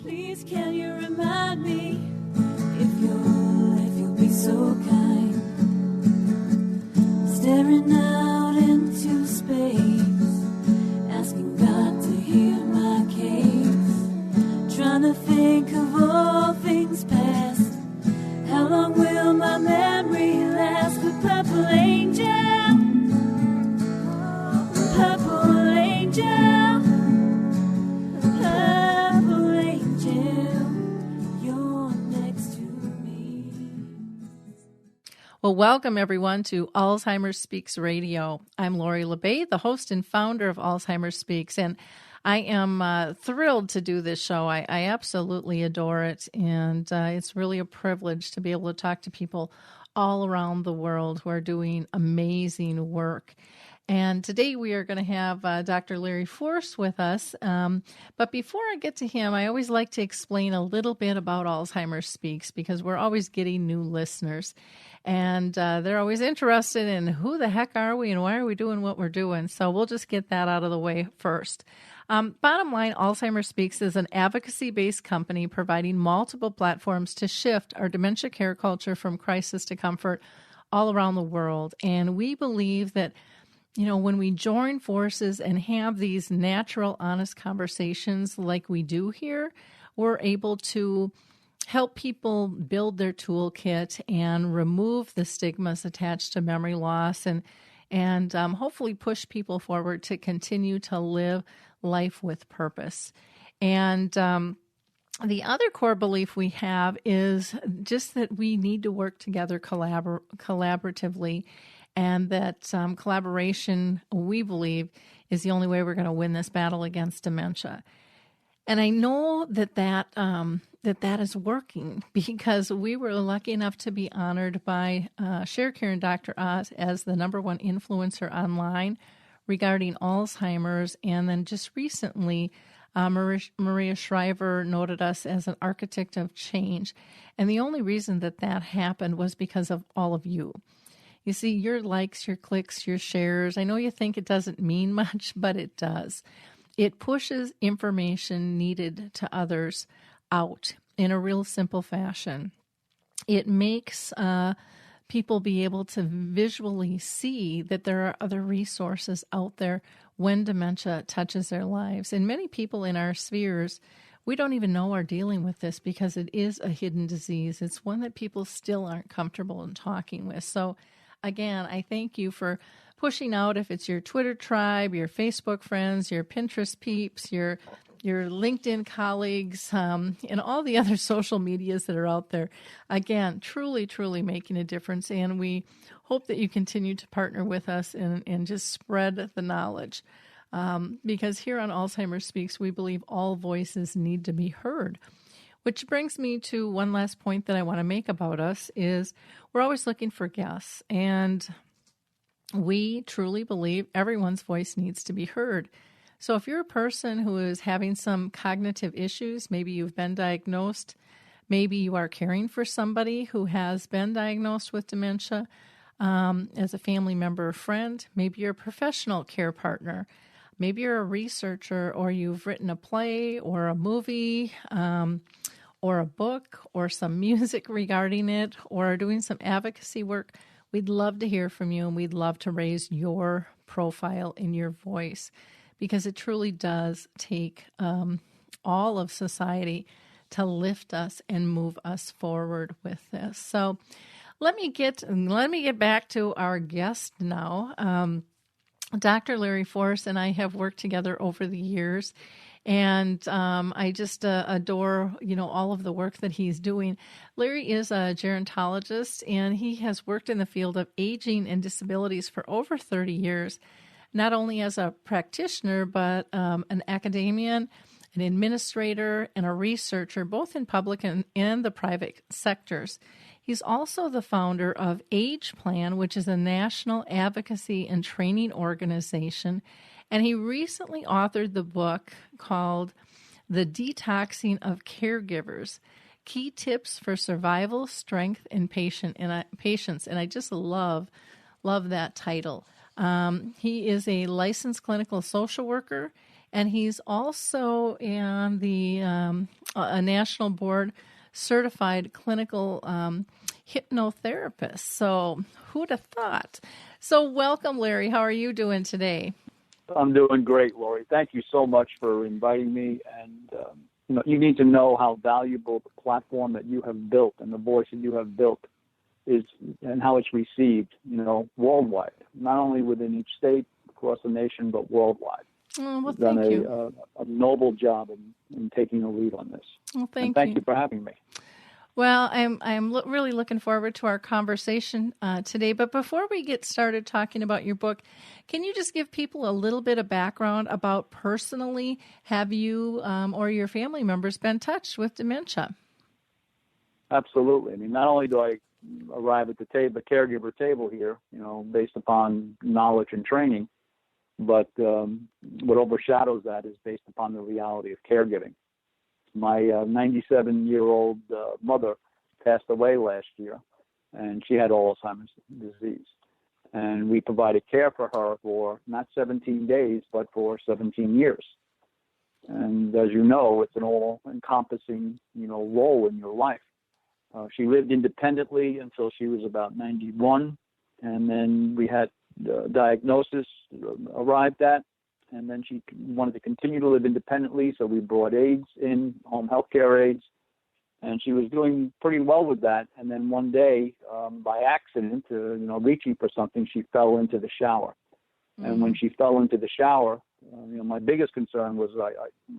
Please can you remind me, if you'll be so kind, staring out into space, asking God to hear my case, trying to think of all things past. How long will my memory last? The purple angel, purple angel, purple angel, you're next to me. Well, welcome everyone to Alzheimer's Speaks Radio. I'm Lori La Bey, the host and founder of Alzheimer's Speaks, and I am thrilled to do this show. I absolutely adore it, and it's really a privilege to be able to talk to people all around the world who are doing amazing work. And today we are going to have Dr. Larry Force with us. But before I get to him, I always like to explain a little bit about Alzheimer's Speaks because we're always getting new listeners. And they're always interested in who the heck are we and why are we doing what we're doing. So we'll just get that out of the way first. Bottom line, Alzheimer's Speaks is an advocacy-based company providing multiple platforms to shift our dementia care culture from crisis to comfort all around the world. And we believe that, you know, when we join forces and have these natural, honest conversations like we do here, we're able to help people build their toolkit and remove the stigmas attached to memory loss and hopefully push people forward to continue to live life with purpose. And the other core belief we have is just that we need to work together collaboratively, and that collaboration, we believe, is the only way we're going to win this battle against dementia. And I know that is working because we were lucky enough to be honored by Sharecare and Dr. Oz as the #1 influencer online regarding Alzheimer's. And then just recently, Maria Shriver noted us as an architect of change. And the only reason that happened was because of all of you. You see, your likes, your clicks, your shares, I know you think it doesn't mean much, but it does. It pushes information needed to others out in a real simple fashion. It makes people be able to visually see that there are other resources out there when dementia touches their lives. And many people in our spheres, we don't even know are dealing with this because it is a hidden disease. It's one that people still aren't comfortable in talking with. So again, I thank you for pushing out, if it's your Twitter tribe, your Facebook friends, your Pinterest peeps, your LinkedIn colleagues, and all the other social medias that are out there. Again, truly, truly making a difference. And we hope that you continue to partner with us and just spread the knowledge. Because here on Alzheimer's Speaks, we believe all voices need to be heard. Which brings me to one last point that I want to make about us is we're always looking for guests. And we truly believe everyone's voice needs to be heard. So if you're a person who is having some cognitive issues, maybe you've been diagnosed, maybe you are caring for somebody who has been diagnosed with dementia as a family member or friend, maybe you're a professional care partner, maybe you're a researcher, or you've written a play or a movie or a book or some music regarding it, or are doing some advocacy work, we'd love to hear from you, and we'd love to raise your profile in your voice, because it truly does take all of society to lift us and move us forward with this. So let me get back to our guest now. Dr. Larry Force and I have worked together over the years, and I just adore, all of the work that he's doing. Larry is a gerontologist, and he has worked in the field of aging and disabilities for over 30 years, not only as a practitioner, but an academician, an administrator, and a researcher, both in public and the private sectors. He's also the founder of Age Plan, which is a national advocacy and training organization. And he recently authored the book called The Detoxing of Caregivers, Key Tips for Survival, Strength, and Patience. And I just love that title. He is a licensed clinical social worker and he's also on the a national board certified clinical hypnotherapist. So who'd have thought? So welcome, Larry. How are you doing today? I'm doing great, Lori. Thank you so much for inviting me. And you need to know how valuable the platform that you have built and the voice that you have built is, and how it's received, worldwide, not only within each state, across the nation, but worldwide. Oh, well, You've done thank you. A noble job in taking the lead on this. Well, thank you for having me. Well, I'm really looking forward to our conversation today. But before we get started talking about your book, can you just give people a little bit of background about personally, have you or your family members been touched with dementia? Absolutely. I mean, not only do I arrive at the caregiver table here, based upon knowledge and training, but what overshadows that is based upon the reality of caregiving. My 97-year-old mother passed away last year, and she had Alzheimer's disease. And we provided care for her for not 17 days, but for 17 years. And as you know, it's an all-encompassing, role in your life. She lived independently until she was about 91, and then we had diagnosis arrived at, and then she wanted to continue to live independently, so we brought aides in, home health care aides, and she was doing pretty well with that. And then one day, by accident, reaching for something, she fell into the shower. Mm-hmm. And when she fell into the shower, my biggest concern was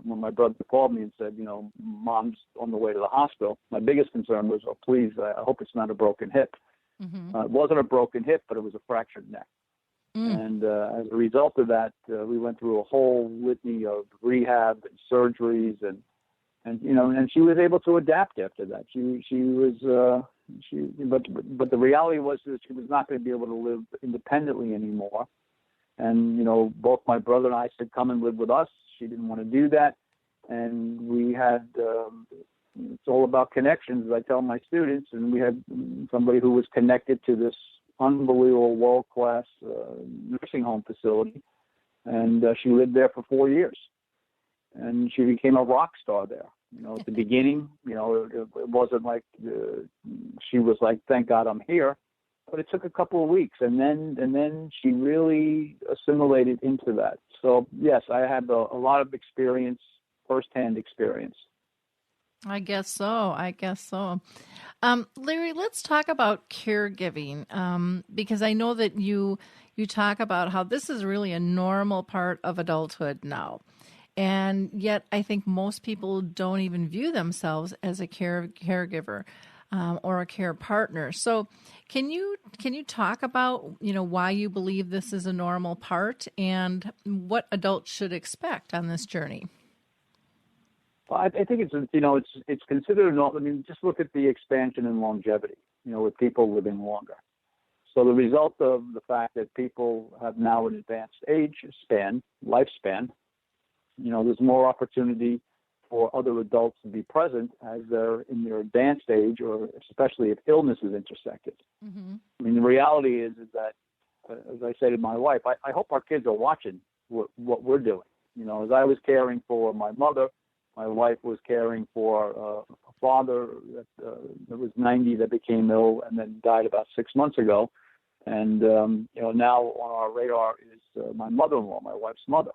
when my brother called me and said, Mom's on the way to the hospital, my biggest concern was, oh, please, I hope it's not a broken hip. Mm-hmm. It wasn't a broken hip, but it was a fractured neck. And as a result of that, we went through a whole litany of rehab and surgeries, and she was able to adapt after that. But the reality was that she was not going to be able to live independently anymore. And both my brother and I said, "Come and live with us." She didn't want to do that, and we had. It's all about connections, as I tell my students, and we had somebody who was connected to this unbelievable world-class nursing home facility, and she lived there for 4 years, and she became a rock star there. At the beginning, it wasn't like she was like, "Thank God I'm here," but it took a couple of weeks, and then she really assimilated into that. So yes, I had a lot of experience, firsthand experience. I guess so. Larry, let's talk about caregiving, because I know that you talk about how this is really a normal part of adulthood now. And yet I think most people don't even view themselves as a caregiver or a care partner. So can you talk about, why you believe this is a normal part and what adults should expect on this journey? I think it's considered normal. I mean, just look at the expansion in longevity, with people living longer. So the result of the fact that people have now an advanced lifespan, there's more opportunity for other adults to be present as they're in their advanced age, or especially if illness is intersected. Mm-hmm. I mean, the reality is that, as I say to my wife, I hope our kids are watching what we're doing. As I was caring for my mother, my wife was caring for a father that was 90 that became ill and then died about 6 months ago. And, now on our radar is my mother-in-law, my wife's mother.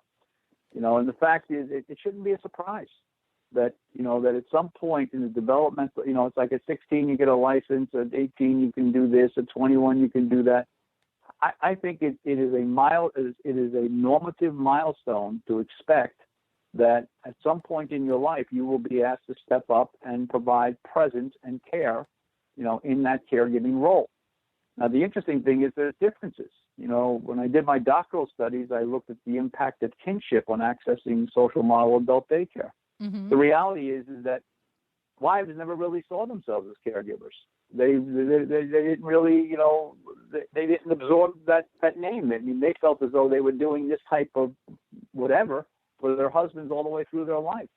And the fact is it shouldn't be a surprise that, that at some point in the development, it's like at 16 you get a license, at 18 you can do this, at 21 you can do that. I think it is a normative milestone to expect that at some point in your life, you will be asked to step up and provide presence and care, in that caregiving role. Now, the interesting thing is there's differences. When I did my doctoral studies, I looked at the impact of kinship on accessing social model adult daycare. Mm-hmm. The reality is that wives never really saw themselves as caregivers. They didn't really, they didn't absorb that name. I mean, they felt as though they were doing this type of whatever for their husbands all the way through their life.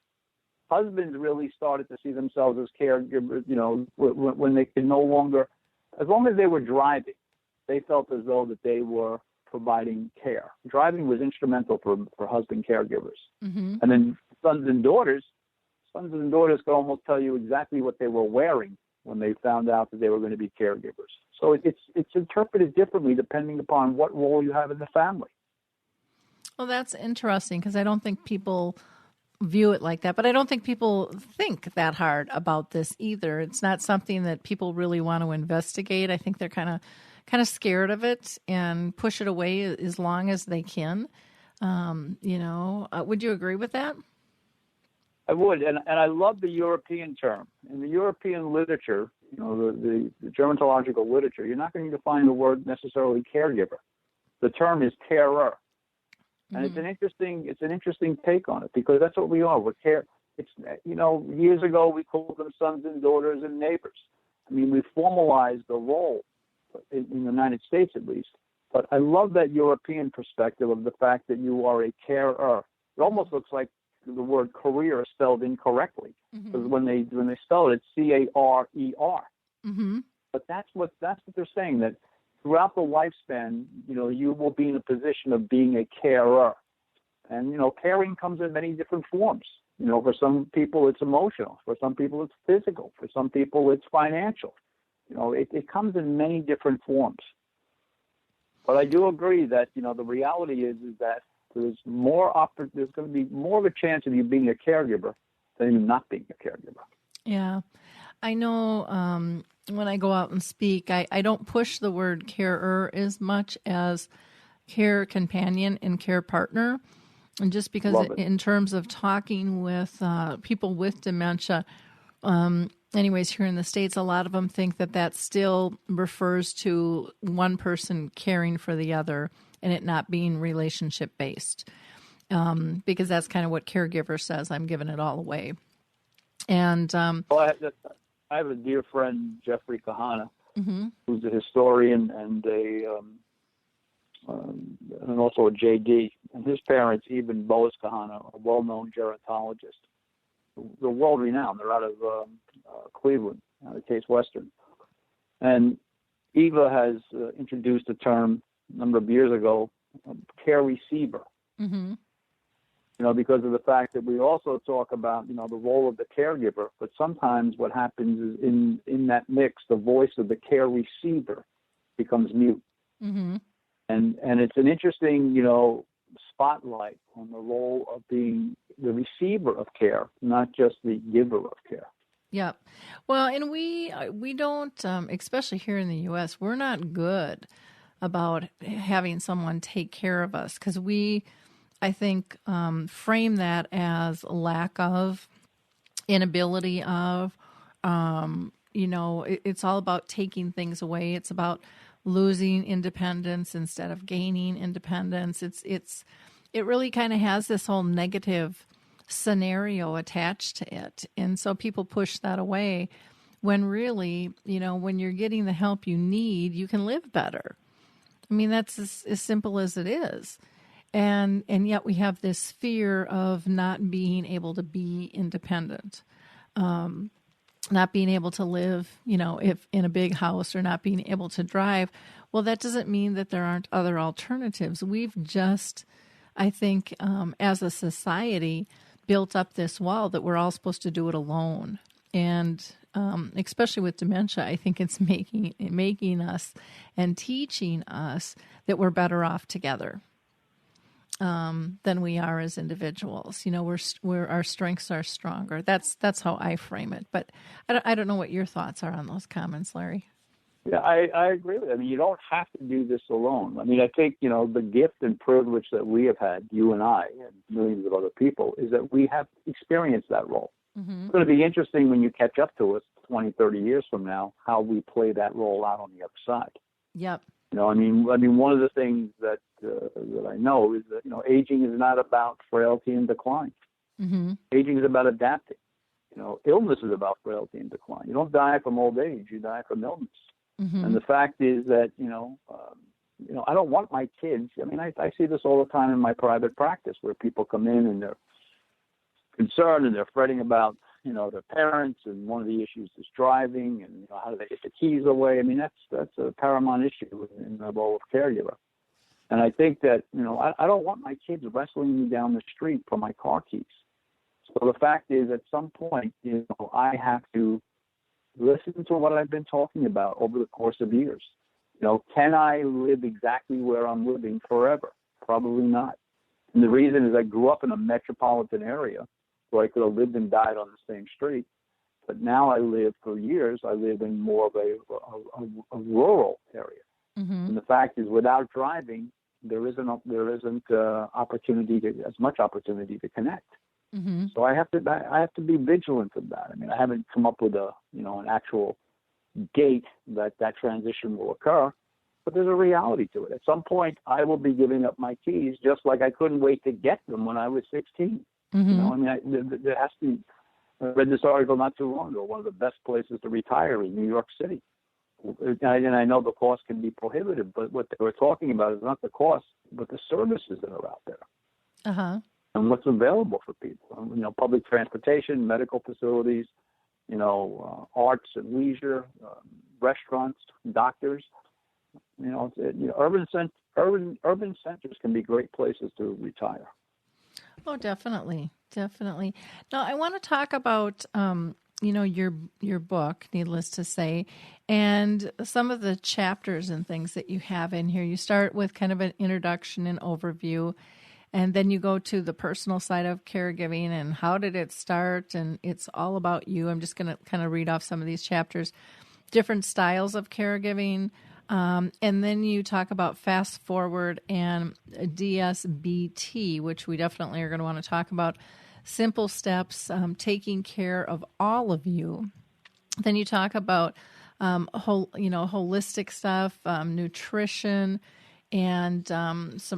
Husbands really started to see themselves as caregivers, when they could no longer, as long as they were driving, they felt as though that they were providing care. Driving was instrumental for husband caregivers. Mm-hmm. And then sons and daughters could almost tell you exactly what they were wearing when they found out that they were going to be caregivers. So it's interpreted differently depending upon what role you have in the family. Well, that's interesting because I don't think people view it like that, but I don't think people think that hard about this either. It's not something that people really want to investigate. I think they're kind of scared of it and push it away as long as they can. Would you agree with that? I would, and I love the European term. In the European literature, the gerontological literature, you're not going to find the word necessarily caregiver. The term is carer. And it's an interesting take on it because that's what we are. We're care. It's years ago we called them sons and daughters and neighbors. I mean, we formalized the role in the United States at least. But I love that European perspective of the fact that you are a carer. It almost looks like the word career is spelled incorrectly because when they spell it, it's carer. Mm-hmm. But that's what they're saying, that throughout the lifespan, you will be in a position of being a carer. And, caring comes in many different forms. For some people it's emotional. For some people it's physical. For some people it's financial. It comes in many different forms. But I do agree that, the reality is that there's going to be more of a chance of you being a caregiver than you not being a caregiver. Yeah. I know when I go out and speak, I don't push the word carer as much as care companion and care partner. And just because in terms of talking with people with dementia, anyways, here in the States, a lot of them think that still refers to one person caring for the other and it not being relationship-based. Because that's kind of what caregiver says, I'm giving it all away. And I have a dear friend, Jeffrey Kahana, mm-hmm. who's a historian and and also a JD. And his parents, even Boaz Kahana, a well-known gerontologist, they're world-renowned. They're out of Cleveland, out of Case Western. And Eva has introduced a term a number of years ago, care receiver. Mm-hmm. Because of the fact that we also talk about, the role of the caregiver, but sometimes what happens is in that mix, the voice of the care receiver becomes mute. Mm-hmm. And it's an interesting, spotlight on the role of being the receiver of care, not just the giver of care. Yeah. Well, and we don't, especially here in the U.S., we're not good about having someone take care of us because I think, frame that as a lack of, inability of, it's all about taking things away. It's about losing independence instead of gaining independence. It really kind of has this whole negative scenario attached to it. And so people push that away when really, when you're getting the help you need, you can live better. I mean, that's as simple as it is. And yet we have this fear of not being able to be independent, not being able to live, if in a big house or not being able to drive. Well, that doesn't mean that there aren't other alternatives. We've just, I think, as a society, built up this wall that we're all supposed to do it alone. And especially with dementia, I think it's making us and teaching us that we're better off together. Than we are as individuals. We're our strengths are stronger. That's how I frame it. But I don't know what your thoughts are on those comments, Larry. Yeah, I agree with it. I mean, you don't have to do this alone. I mean, I think, the gift and privilege that we have had, you and I and millions of other people, is that we have experienced that role. Mm-hmm. It's going to be interesting when you catch up to us 20, 30 years from now, how we play that role out on the other side. Yep. I mean, one of the things that I know is that, aging is not about frailty and decline. Mm-hmm. Aging is about adapting. Illness is about frailty and decline. You don't die from old age; you die from illness. Mm-hmm. And the fact is that, I don't want my kids. I mean, I see this all the time in my private practice where people come in and they're concerned and they're fretting about, their parents, and one of the issues is driving, and how do they get the keys away? I mean, that's a paramount issue in the role of caregiver. And I think that, I don't want my kids wrestling me down the street for my car keys. So the fact is, at some point, I have to listen to what I've been talking about over the course of years. Can I live exactly where I'm living forever? Probably not. And the reason is I grew up in a metropolitan area where I could have lived and died on the same street. But now I live in more of a rural area. Mm-hmm. And the fact is, without driving, there isn't as much opportunity to connect. Mm-hmm. So I have to be vigilant of that. I mean, I haven't come up with an actual date that transition will occur, but there's a reality to it. At some point, I will be giving up my keys, just like I couldn't wait to get them when I was 16. Mm-hmm. There has to be. I read this article not too long ago. One of the best places to retire is New York City. And I know the cost can be prohibitive, but what they were talking about is not the cost, but the services that are out there. Uh-huh. And what's available for people. Public transportation, medical facilities, arts and leisure, restaurants, doctors. Urban centers can be great places to retire. Oh, definitely. Definitely. Now, I want to talk about, your book, needless to say, and some of the chapters and things that you have in here. You start with kind of an introduction and overview, and then you go to the personal side of caregiving and how did it start, and it's all about you. I'm just going to kind of read off some of these chapters. Different styles of caregiving, and then you talk about fast forward and DSBT, which we definitely are going to want to talk about. Simple steps, taking care of all of you. Then you talk about holistic stuff, nutrition, and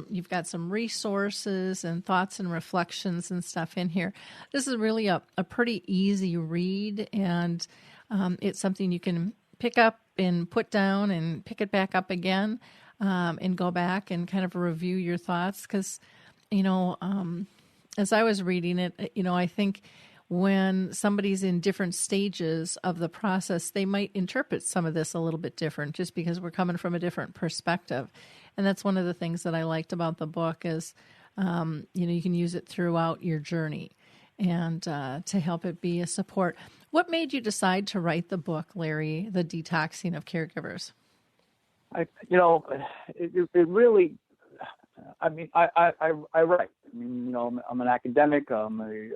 you've got some resources and thoughts and reflections and stuff in here. This is really a pretty easy read, and it's something you can pick up and put down and pick it back up again, and go back and kind of review your thoughts. Because, as I was reading it, I think when somebody's in different stages of the process, they might interpret some of this a little bit different just because we're coming from a different perspective. And that's one of the things that I liked about the book is, you can use it throughout your journey and to help it be a support. What made you decide to write the book, Larry, The Detoxing of Caregivers? It really, I write. I'm an academic, I'm a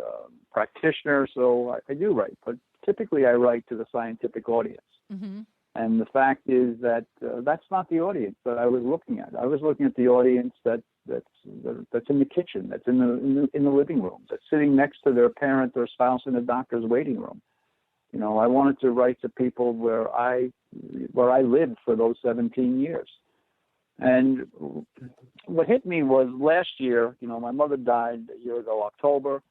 practitioner, so I do write. But typically I write to the scientific audience. Mm-hmm. And the fact is that that's not the audience that I was looking at. I was looking at the audience that's in the kitchen, that's in the living room, that's sitting next to their parent or spouse in the doctor's waiting room. I wanted to write to people where I lived for those 17 years. And what hit me was last year, my mother died a year ago, October,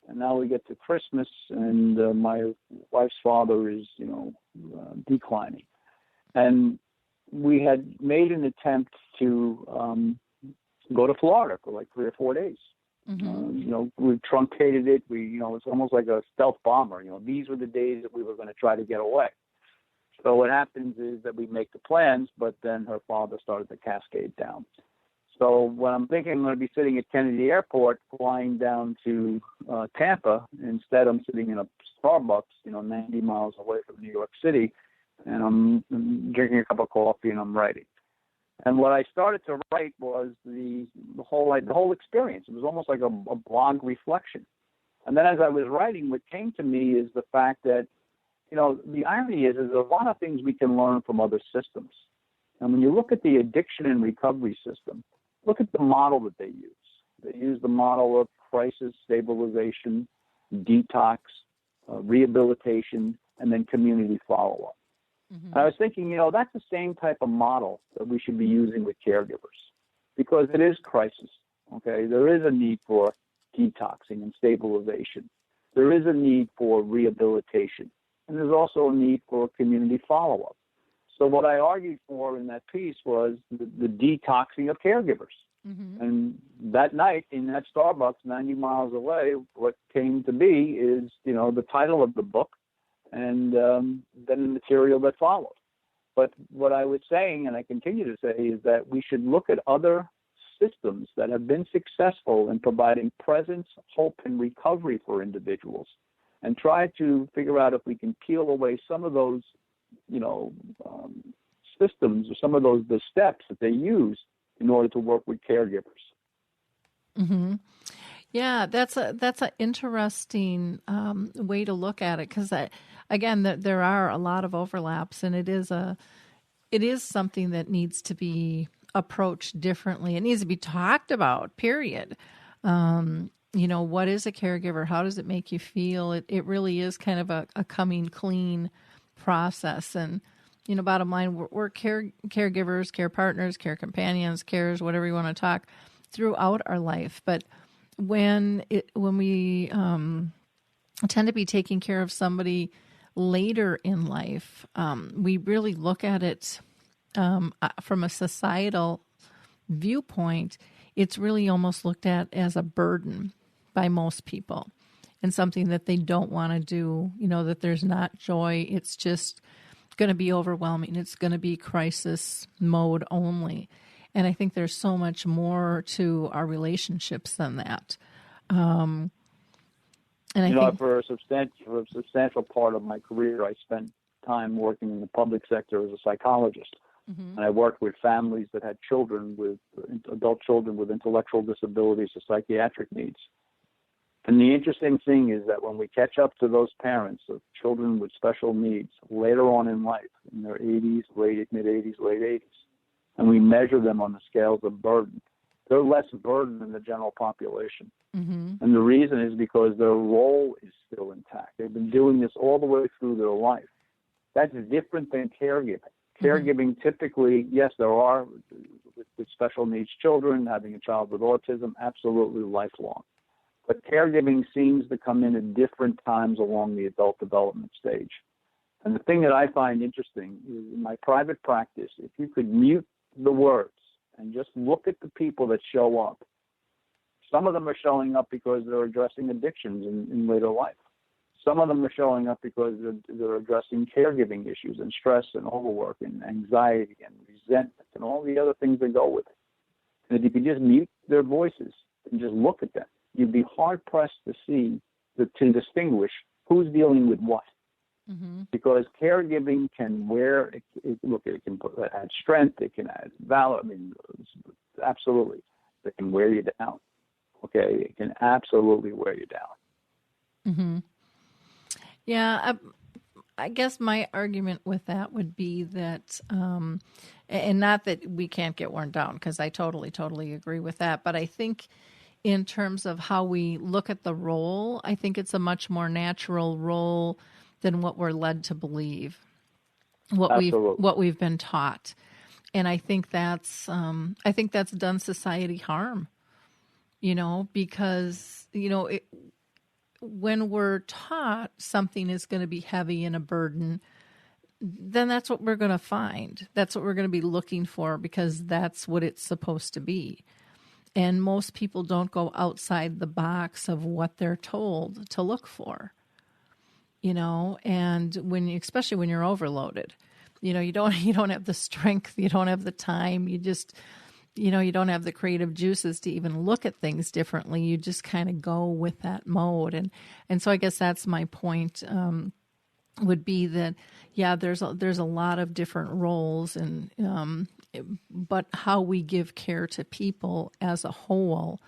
and now we get to Christmas, and my wife's father is, declining. And we had made an attempt to go to Florida for like 3 or 4 days. Mm-hmm. We truncated it. It's almost like a stealth bomber. These were the days that we were going to try to get away. So what happens is that we make the plans, but then her father started to cascade down. So when I'm thinking I'm going to be sitting at Kennedy Airport, flying down to Tampa, instead I'm sitting in a Starbucks, 90 miles away from New York City, and I'm drinking a cup of coffee and I'm writing. And what I started to write was the whole experience. It was almost like a blog reflection. And then as I was writing, what came to me is the fact that, the irony is there's a lot of things we can learn from other systems. And when you look at the addiction and recovery system, look at the model that they use. They use the model of crisis, stabilization, detox, rehabilitation, and then community follow-up. Mm-hmm. And I was thinking, that's the same type of model that we should be using with caregivers, because it is crisis, okay? There is a need for detoxing and stabilization. There is a need for rehabilitation. And there's also a need for community follow-up. So what I argued for in that piece was the detoxing of caregivers. Mm-hmm. And that night in that Starbucks 90 miles away, what came to be is, the title of the book and then the material that followed. But what I was saying, and I continue to say, is that we should look at other systems that have been successful in providing presence, hope, and recovery for individuals, and try to figure out if we can peel away some of those, systems or some of the steps that they use in order to work with caregivers. Mm-hmm. Yeah, that's an interesting way to look at it, because again, there are a lot of overlaps, and it is something that needs to be approached differently. It needs to be talked about, period. What is a caregiver? How does it make you feel? It really is kind of a coming clean process. And, bottom line, we're caregivers, care partners, care companions, carers, whatever you want to talk, throughout our life. But when we tend to be taking care of somebody later in life, we really look at it from a societal viewpoint. It's really almost looked at as a burden by most people, and something that they don't want to do, that there's not joy. It's just going to be overwhelming. It's going to be crisis mode only. And I think there's so much more to our relationships than that. And I think for a substantial part of my career, I spent time working in the public sector as a psychologist. Mm-hmm. And I worked with families that had adult children with intellectual disabilities or psychiatric needs. And the interesting thing is that when we catch up to those parents of children with special needs later on in life, in their 80s, mid-80s, late 80s, and we measure them on the scales of burden, they're less burdened than the general population. Mm-hmm. And the reason is because their role is still intact. They've been doing this all the way through their life. That's different than caregiving. Caregiving, typically, yes, there are with special needs children, having a child with autism, absolutely lifelong. But caregiving seems to come in at different times along the adult development stage. And the thing that I find interesting is in my private practice, if you could mute the words and just look at the people that show up, some of them are showing up because they're addressing addictions in later life. Some of them are showing up because they're addressing caregiving issues and stress and overwork and anxiety and resentment and all the other things that go with it. And if you could just mute their voices and just look at them, you'd be hard-pressed to distinguish who's dealing with what. Mm-hmm. Because caregiving can it can add strength, it can add valor. Absolutely. It can wear you down. Okay, it can absolutely wear you down. Mm-hmm. Yeah, I guess my argument with that would be that, and not that we can't get worn down, because I totally agree with that, but I think in terms of how we look at the role, I think it's a much more natural role than what we're led to believe, what we've been taught, and I think that's done society harm, because when we're taught something is going to be heavy and a burden, then that's what we're going to find. That's what we're going to be looking for, because that's what it's supposed to be. And most people don't go outside the box of what they're told to look for, and especially when you're overloaded, you don't have the strength, you don't have the time, you just, you don't have the creative juices to even look at things differently. You just kind of go with that mode. And so I guess that's my point, would be that, yeah, there's a lot of different roles, and but how we give care to people as a whole,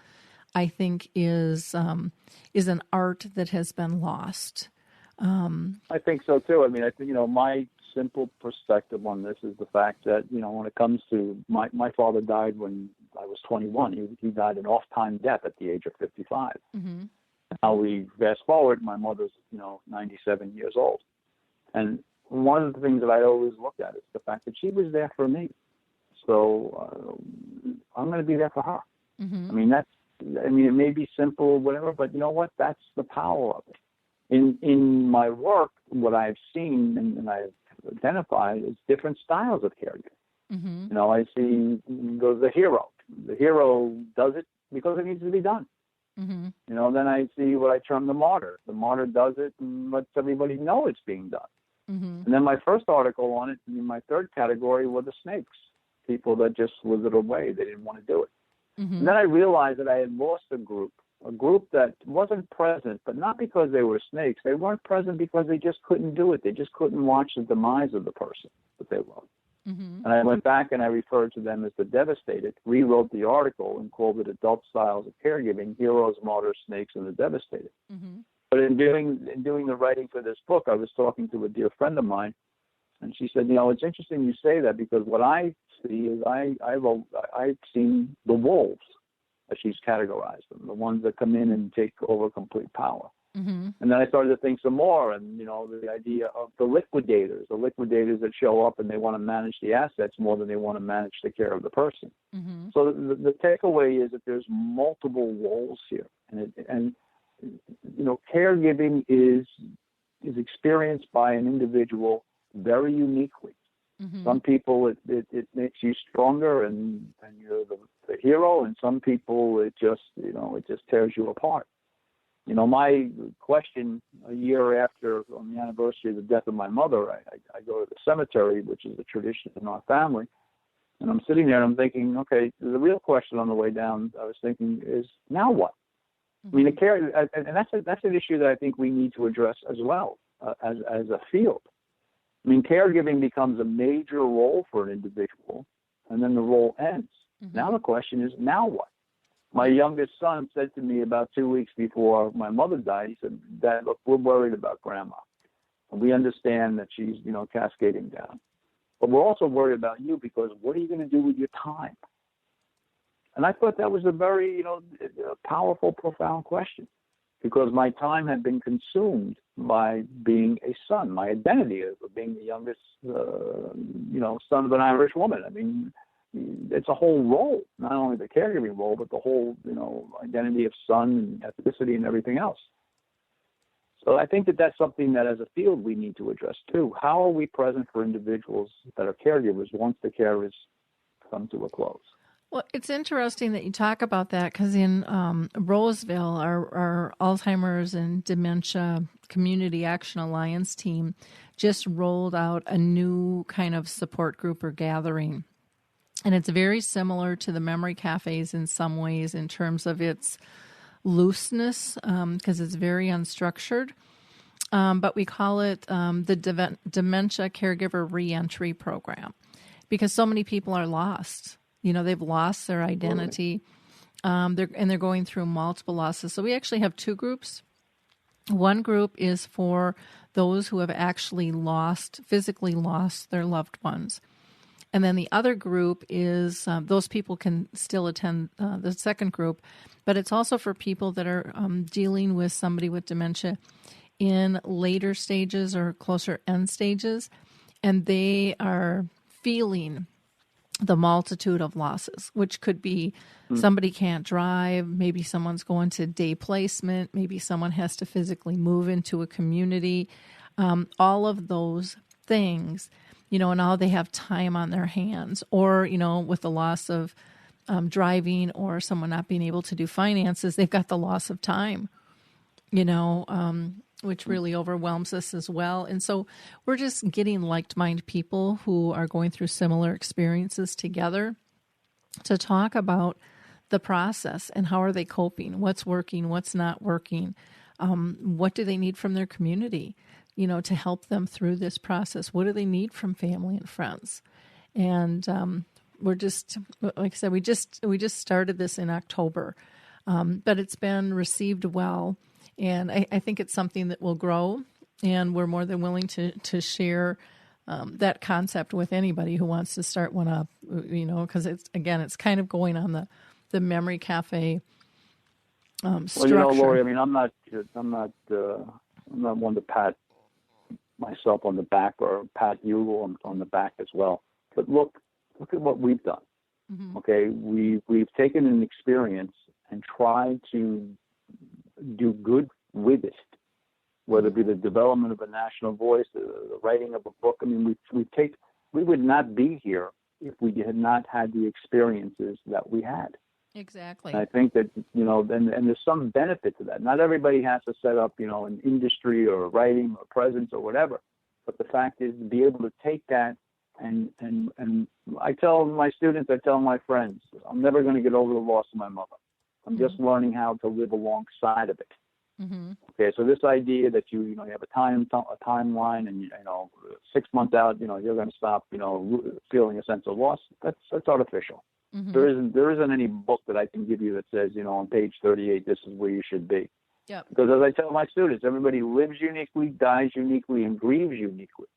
I think is an art that has been lost. I think so too. I think my simple perspective on this is the fact that when it comes to my father died when I was 21. He died an off-time death at the age of 55. Mm-hmm. Now we fast forward, my mother's 97 years old, and one of the things that I always look at is the fact that she was there for me. So I'm going to be there for her. Mm-hmm. It may be simple, whatever, but you know what? That's the power of it. In my work, what I've seen and I've identified is different styles of caregiving. Mm-hmm. I see the hero. The hero does it because it needs to be done. Mm-hmm. Then I see what I term the martyr. The martyr does it and lets everybody know it's being done. Mm-hmm. And then my first article on it, in my third category, were the snakes. People that just slithered away. They didn't want to do it. And then I realized that I had lost a group that wasn't present, but not because they were snakes. They weren't present because they just couldn't do it. They just couldn't watch the demise of the person that they loved. And I went back and I referred to them as the devastated, rewrote the article and called it Adult Styles of Caregiving, Heroes, Martyrs, Snakes, and the Devastated. But in doing the writing for this book, I was talking to a dear friend of mine, and she said, it's interesting you say that, because what I see is I've seen the wolves, as she's categorized them, the ones that come in and take over complete power. And then I started to think some more, and the idea of the liquidators that show up and they want to manage the assets more than they want to manage the care of the person. So the takeaway is that there's multiple roles here, and caregiving is experienced by an individual very uniquely. Some people it makes you stronger and you're the hero, and some people it just tears you apart. My question a year after, on the anniversary of the death of my mother, I go to the cemetery, which is a tradition in our family, and I'm sitting there and I'm thinking, okay, the real question on the way down, I was thinking, is now what? I mean, the care, and that's an issue that I think we need to address as well as a field. I mean, caregiving becomes a major role for an individual, and then the role ends. Now the question is, now what? My youngest son said to me about 2 weeks before my mother died, he said, Dad, look, we're worried about Grandma. And we understand that she's, cascading down. But we're also worried about you, because what are you going to do with your time? And I thought that was a very, powerful, profound question, because my time had been consumed by being a son, my identity of being the youngest, son of an Irish woman. I mean, it's a whole role, not only the caregiving role, but the whole, identity of son and ethnicity and everything else. So I think that that's something that as a field we need to address too. How are we present for individuals that are caregivers once the care has come to a close? Well, it's interesting that you talk about that, because in Roseville, our Alzheimer's and Dementia Community Action Alliance team just rolled out a new kind of support group or gathering. And it's very similar to the memory cafes in some ways in terms of its looseness, because it's very unstructured. But we call it the Dementia Caregiver Reentry Program, because so many people are lost. They've lost their identity. They're going through multiple losses. So we actually have two groups. One group is for those who have actually physically lost their loved ones. And then the other group is those people can still attend the second group, but it's also for people that are dealing with somebody with dementia in later stages or closer end stages, and they are feeling the multitude of losses, which could be somebody can't drive, maybe someone's going to day placement, maybe someone has to physically move into a community, all of those things. And now they have time on their hands, or, with the loss of driving or someone not being able to do finances, they've got the loss of time, which really overwhelms us as well. And so we're just getting like-minded people who are going through similar experiences together to talk about the process and how are they coping, what's working, what's not working, what do they need from their community, to help them through this process. What do they need from family and friends? And we're just, like I said, we just started this in October, but it's been received well. And I think it's something that will grow, and we're more than willing to share that concept with anybody who wants to start one up, because it's kind of going on the memory cafe structure. Well, Lori, I mean, I'm not one to pat myself on the back or pat you on the back as well. But look at what we've done. Mm-hmm. Okay, we've taken an experience and tried to do good with it, whether it be the development of a national voice, the writing of a book. I mean, we would not be here if we had not had the experiences that we had. Exactly. And I think that, and there's some benefit to that. Not everybody has to set up, an industry or writing or presence or whatever. But the fact is to be able to take that And I tell my students, I tell my friends, I'm never going to get over the loss of my mother. I'm just learning how to live alongside of it. Mm-hmm. Okay, so this idea that you have a timeline, and 6 months out, you're going to stop, feeling a sense of loss. That's artificial. Mm-hmm. There isn't any book that I can give you that says, on page 38, this is where you should be. Yep. Because as I tell my students, everybody lives uniquely, dies uniquely, and grieves uniquely.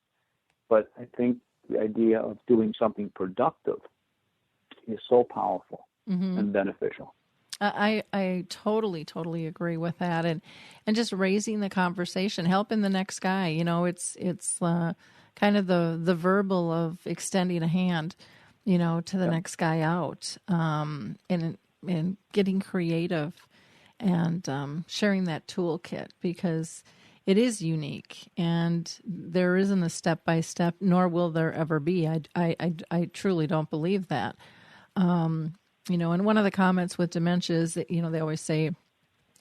But I think the idea of doing something productive is so powerful and beneficial. I totally agree with that, and just raising the conversation, helping the next guy. It's kind of the verbal of extending a hand, to the next guy out, and getting creative and sharing that toolkit, because it is unique and there isn't a step by step, nor will there ever be. I truly don't believe that. And one of the comments with dementia is that, they always say,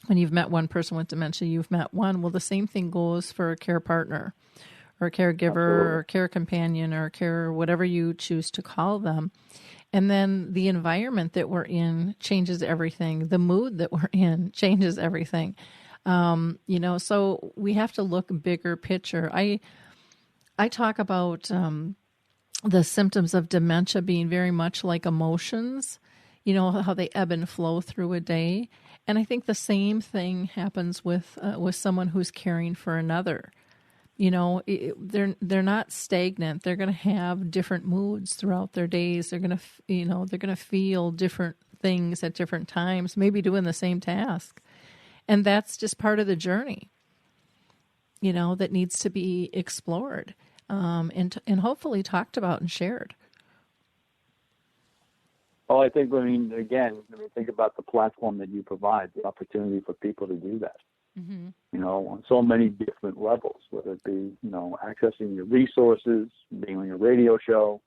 when you've met one person with dementia, you've met one. Well, the same thing goes for a care partner or a caregiver or care companion or care, whatever you choose to call them. And then the environment that we're in changes everything. The mood that we're in changes everything. So we have to look bigger picture. I talk about the symptoms of dementia being very much like emotions, how they ebb and flow through a day. And I think the same thing happens with someone who's caring for another. They're not stagnant. They're going to have different moods throughout their days. They're going to, they're going to feel different things at different times, maybe doing the same task. And that's just part of the journey, that needs to be explored and hopefully talked about and shared. Well, I think, think about the platform that you provide, the opportunity for people to do that. Mm-hmm. On so many different levels, whether it be, accessing your resources, being on your radio show,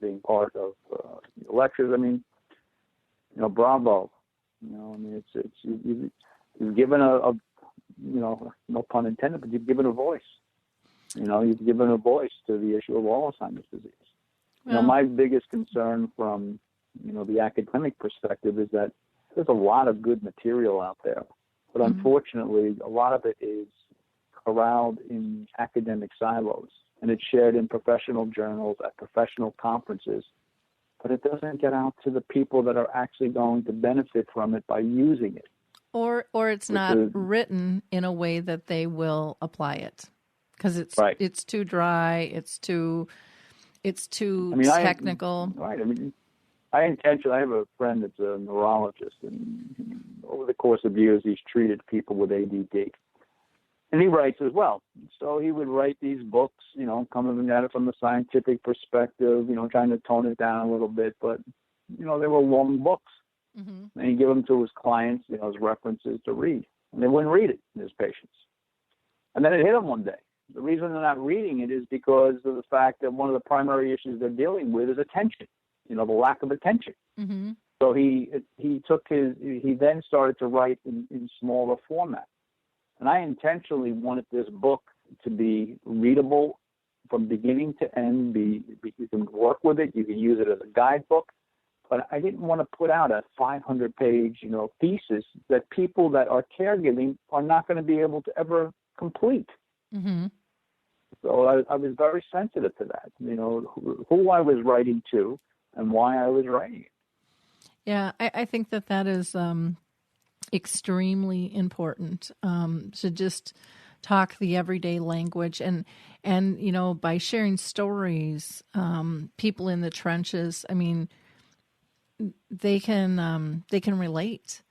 being part of your lectures. Bravo. You've given no pun intended, but you've given a voice. You've given a voice to the issue of Alzheimer's disease. Well, my biggest concern from, the academic perspective is that there's a lot of good material out there, but unfortunately, a lot of it is corralled in academic silos, and it's shared in professional journals at professional conferences, but it doesn't get out to the people that are actually going to benefit from it by using it. Or it's not written in a way that they will apply it, because it's too dry, it's too technical. I have a friend that's a neurologist, and over the course of years, he's treated people with ADD. And he writes as well. So he would write these books, coming at it from the scientific perspective, trying to tone it down a little bit. But, they were long books. Mm-hmm. And he'd give them to his clients, as references to read. And they wouldn't read it, his patients. And then it hit them one day. The reason they're not reading it is because of the fact that one of the primary issues they're dealing with is attention, the lack of attention. Mm-hmm. So he then started to write in smaller format. And I intentionally wanted this book to be readable from beginning to end. You can work with it. You can use it as a guidebook. But I didn't want to put out a 500-page, thesis that people that are caregiving are not going to be able to ever complete. Mm-hmm. So I was very sensitive to that, who I was writing to and why I was writing it. Yeah, I think that is extremely important, to just talk the everyday language and by sharing stories, people in the trenches, they can relate,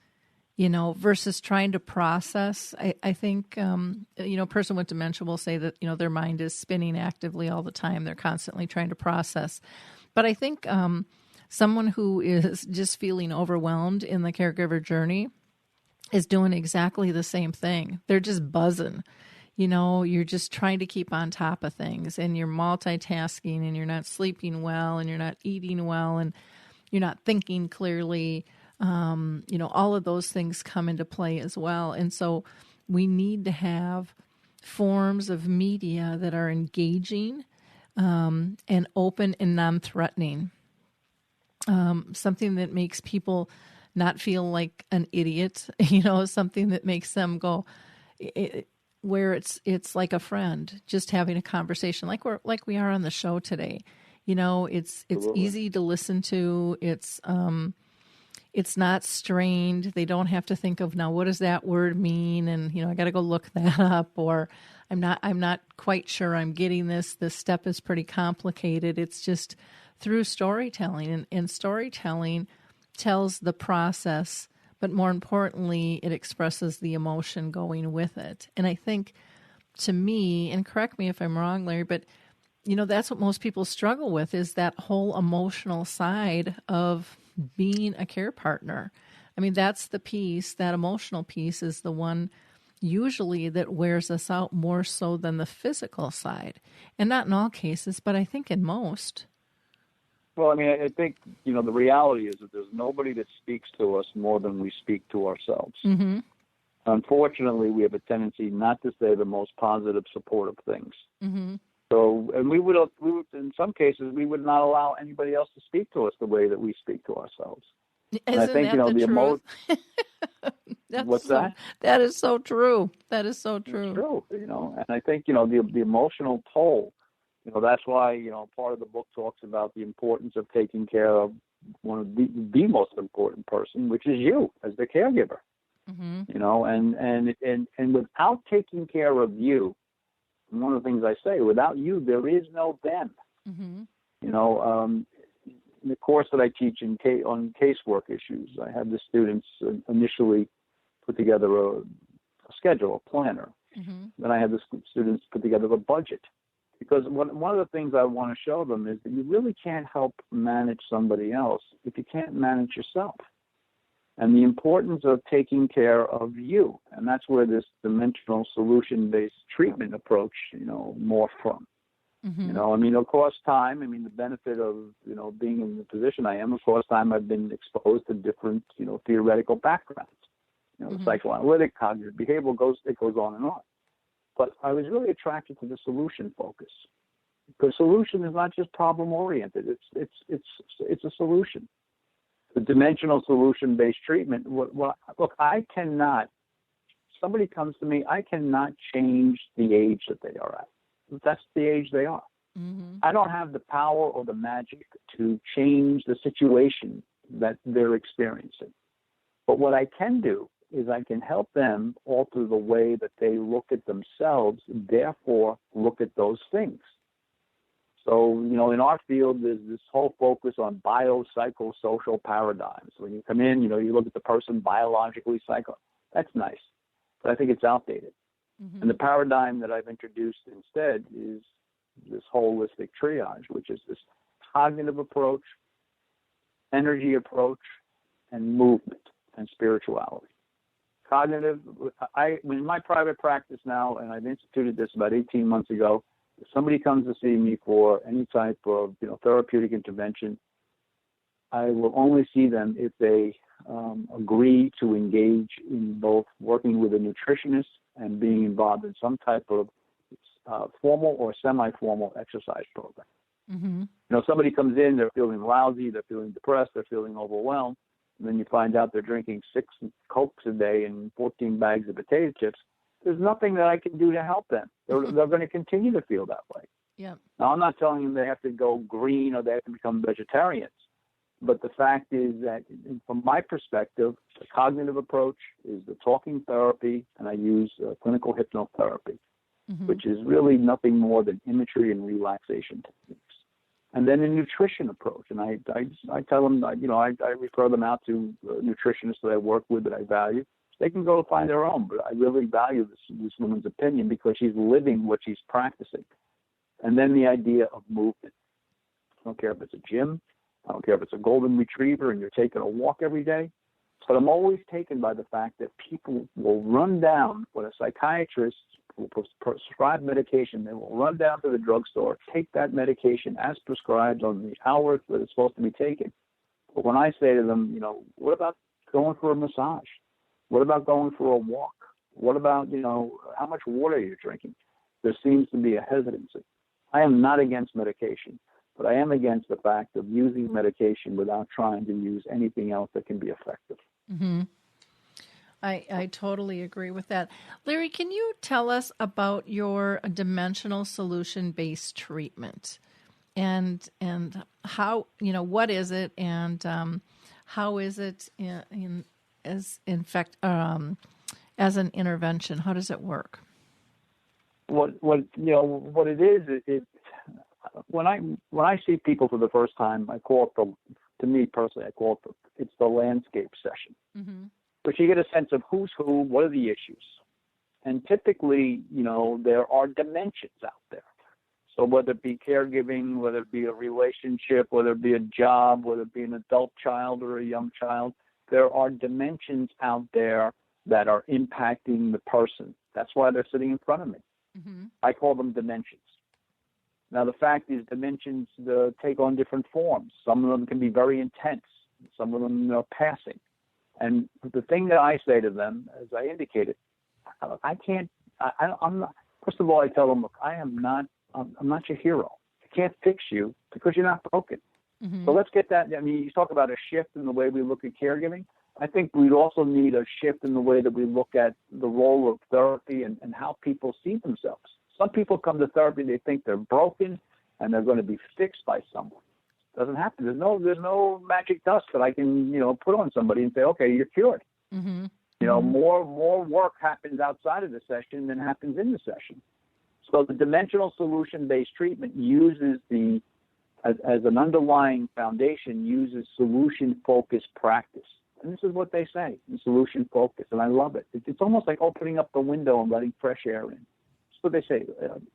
versus trying to process. I think, a person with dementia will say that, their mind is spinning actively all the time. They're constantly trying to process. But I think someone who is just feeling overwhelmed in the caregiver journey is doing exactly the same thing. They're just buzzing. You're just trying to keep on top of things, and you're multitasking, and you're not sleeping well, and you're not eating well, and you're not thinking clearly. All of those things come into play as well. And so we need to have forms of media that are engaging, and open and non-threatening. Something that makes people not feel like an idiot, something that makes them go, where it's like a friend, just having a conversation like we are on the show today. It's easy to listen to. It's not strained. They don't have to think of, now, what does that word mean? And, I got to go look that up, or I'm not quite sure I'm getting this. This step is pretty complicated. It's just through storytelling, and storytelling tells the process, but more importantly, it expresses the emotion going with it. And I think, to me, and correct me if I'm wrong, Larry, but that's what most people struggle with, is that whole emotional side of being a care partner. I mean, that's the piece, that emotional piece is the one usually that wears us out more so than the physical side. And not in all cases, but I think in most. Well, I mean, I think, the reality is that there's nobody that speaks to us more than we speak to ourselves. Mm-hmm. Unfortunately, we have a tendency not to say the most positive, supportive things. Mm-hmm. So, and we would, in some cases, we would not allow anybody else to speak to us the way that we speak to ourselves. Isn't I think, that the truth? What's that? That is so true. That is so true. It's true, and I think, the emotional toll, that's why, part of the book talks about the importance of taking care of one of the most important person, which is you as the caregiver. Mm-hmm. And without taking care of you, one of the things I say, without you, there is no them. Mm-hmm. In the course that I teach on casework issues, I have the students initially put together a schedule, a planner. Mm-hmm. Then I have the students put together a budget. Because one of the things I want to show them is that you really can't help manage somebody else if you can't manage yourself. And the importance of taking care of you. And that's where this dimensional solution-based treatment approach, morphed from. Mm-hmm. Of course, time, the benefit of, being in the position I am, of course, time I've been exposed to different, theoretical backgrounds. Mm-hmm. Psychoanalytic, cognitive behavioral, it goes on and on. But I was really attracted to the solution focus, because solution is not just problem oriented. It's a solution. The dimensional solution-based treatment. Look, somebody comes to me, I cannot change the age that they are at. That's the age they are. Mm-hmm. I don't have the power or the magic to change the situation that they're experiencing. But what I can do is I can help them alter the way that they look at themselves, therefore look at those things. So, in our field, there's this whole focus on biopsychosocial paradigms. When you come in, you look at the person biologically, that's nice, but I think it's outdated. Mm-hmm. And the paradigm that I've introduced instead is this holistic triage, which is this cognitive approach, energy approach, and movement and spirituality. Cognitive, in my private practice now, and I've instituted this about 18 months ago, if somebody comes to see me for any type of therapeutic intervention, I will only see them if they agree to engage in both working with a nutritionist and being involved in some type of formal or semi-formal exercise program. Mm-hmm. Somebody comes in, they're feeling lousy, they're feeling depressed, they're feeling overwhelmed, and then you find out they're drinking 6 Cokes a day and 14 bags of potato chips. There's nothing that I can do to help them. They're going to continue to feel that way. Yeah. Now, I'm not telling them they have to go green or they have to become vegetarians. But the fact is that, from my perspective, the cognitive approach is the talking therapy, and I use clinical hypnotherapy, Mm-hmm. which is really nothing more than imagery and relaxation techniques. And then a nutrition approach, and I tell them, I refer them out to nutritionists that I work with that I value. They can go find their own, but I really value this woman's opinion because she's living what she's practicing. And then the idea of movement. I don't care if it's a gym. I don't care if it's a golden retriever and you're taking a walk every day. But I'm always taken by the fact that people will run down when a psychiatrist will prescribe medication. They will run down to the drugstore, take that medication as prescribed on the hours that it's supposed to be taken. But when I say to them, what about going for a massage? What about going for a walk? What about, how much water you're drinking? There seems to be a hesitancy. I am not against medication, but I am against the fact of using medication without trying to use anything else that can be effective. Mm-hmm. I totally agree with that. Larry, can you tell us about your dimensional solution-based treatment and how, what is it, and how is it as an intervention? How does it work? What it is, when I see people for the first time, I call it to me personally, it's the landscape session. Mm-hmm. Which you get a sense of who's who, what are the issues. And typically, there are dimensions out there. So whether it be caregiving, whether it be a relationship, whether it be a job, whether it be an adult child or a young child, there are dimensions out there that are impacting the person. That's why they're sitting in front of me. Mm-hmm. I call them dimensions. Now, the fact is dimensions take on different forms. Some of them can be very intense. Some of them are passing. And the thing that I say to them, as I indicated, I'm not, first of all, I tell them, look, I'm not your hero. I can't fix you because you're not broken. Mm-hmm. So let's get that. I mean, you talk about a shift in the way we look at caregiving. I think we'd also need a shift in the way that we look at the role of therapy and how people see themselves. Some people come to therapy, they think they're broken and they're going to be fixed by someone. Doesn't happen. There's no magic dust that I can, put on somebody and say, okay, you're cured. Mm-hmm. More work happens outside of the session than happens in the session. So the dimensional solution-based treatment uses as an underlying foundation, uses solution-focused practice. And this is what they say, solution focus, and I love it. It's almost like opening up the window and letting fresh air in. That's what they say.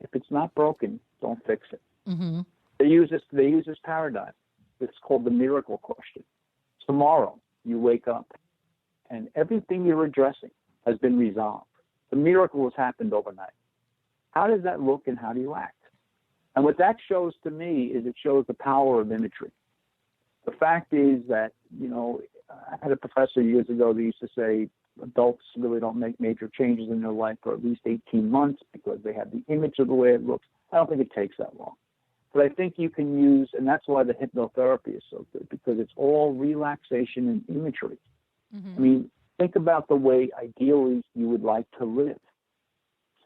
If it's not broken, don't fix it. Mm-hmm. They use this paradigm. It's called the miracle question. Tomorrow, you wake up, and everything you're addressing has been resolved. The miracle has happened overnight. How does that look, and how do you act? And what that shows to me is it shows the power of imagery. The fact is that, I had a professor years ago that used to say adults really don't make major changes in their life for at least 18 months because they have the image of the way it looks. I don't think it takes that long. But I think you can use, and that's why the hypnotherapy is so good, because it's all relaxation and imagery. Mm-hmm. I mean, think about the way ideally you would like to live.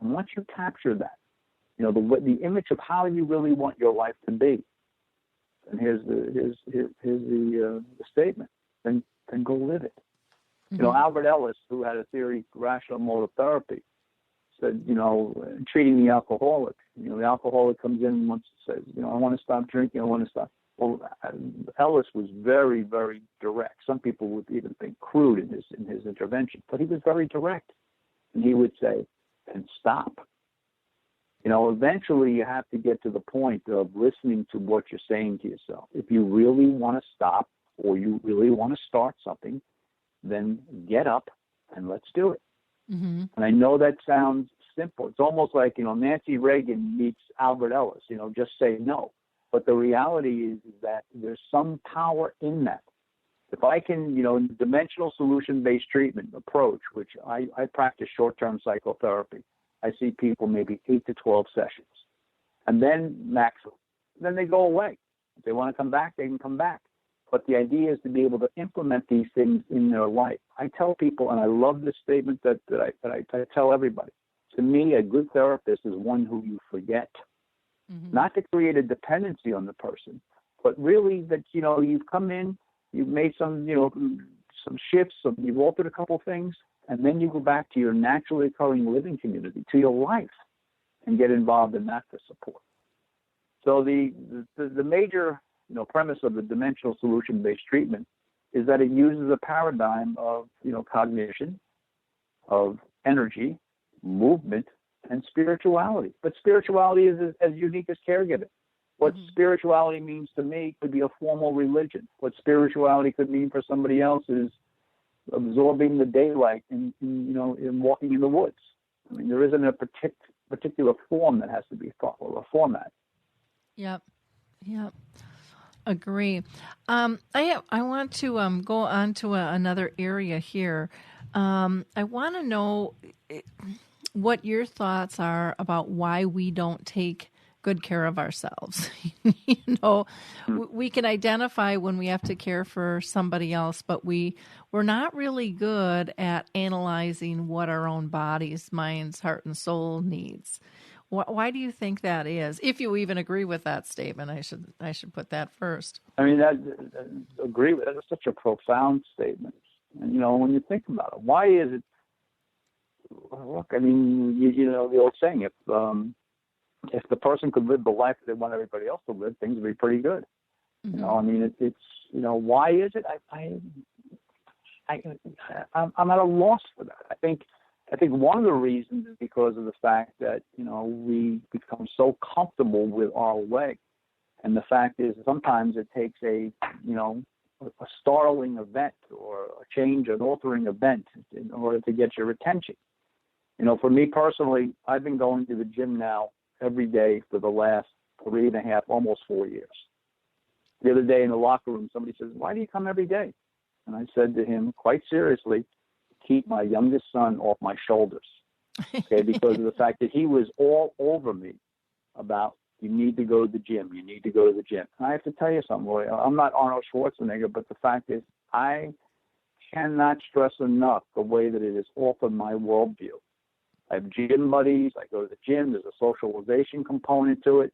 And once you capture that, the image of how you really want your life to be, and here's the statement, then go live it. Mm-hmm. Albert Ellis, who had a theory, rational motor therapy, said, treating the alcoholic. The alcoholic comes in and says, I want to stop drinking, I want to stop. Well, Ellis was very, very direct. Some people would even think crude in his intervention, but he was very direct. And he would say, and stop. Eventually you have to get to the point of listening to what you're saying to yourself. If you really want to stop or you really want to start something, then get up and let's do it. Mm-hmm. And I know that sounds simple. It's almost like, Nancy Reagan meets Albert Ellis, just say no. But the reality is that there's some power in that. If I can, in the dimensional solution-based treatment approach, which I practice short-term psychotherapy, I see people maybe 8 to 12 sessions. And then maximum. Then they go away. If they want to come back, they can come back. But the idea is to be able to implement these things in their life. I tell people, and I love this statement that I tell everybody. To me, a good therapist is one who you forget. Mm-hmm. Not to create a dependency on the person, but really that, you've come in, you've made some shifts, you've altered a couple things, and then you go back to your naturally occurring living community, to your life, and get involved in that for support. So the major premise of the dimensional solution-based treatment is that it uses a paradigm of cognition, of energy, movement, and spirituality. But spirituality is as unique as caregiving. What spirituality means to me could be a formal religion. What spirituality could mean for somebody else is absorbing the daylight in walking in the woods. I mean, there isn't a particular form that has to be followed, or format. Yep. Agree. I want to go on to another area here. I want to know what your thoughts are about why we don't take good care of ourselves. We can identify when we have to care for somebody else, but we're not really good at analyzing what our own bodies, minds, heart, and soul needs. Why do you think that is? If you even agree with that statement, I should put that first. I mean, I agree with it. It's such a profound statement. And, when you think about it, why is it? Look, I mean, you know the old saying, if the person could live the life that they want everybody else to live, things would be pretty good. Mm-hmm. I mean, it's why is it? I'm at a loss for that. I think one of the reasons is because of the fact that we become so comfortable with our way, and the fact is sometimes it takes a startling event or a change, an altering event in order to get your attention. For me personally, I've been going to the gym now every day for the last 3.5, almost 4 years. The other day in the locker room, somebody says, "Why do you come every day?" And I said to him, quite seriously, keep my youngest son off my shoulders. Okay, because of the fact that he was all over me about, you need to go to the gym, you need to go to the gym. And I have to tell you something, Roy, I'm not Arnold Schwarzenegger, but the fact is I cannot stress enough the way that it has altered my worldview. I have gym buddies, I go to the gym, there's a socialization component to it.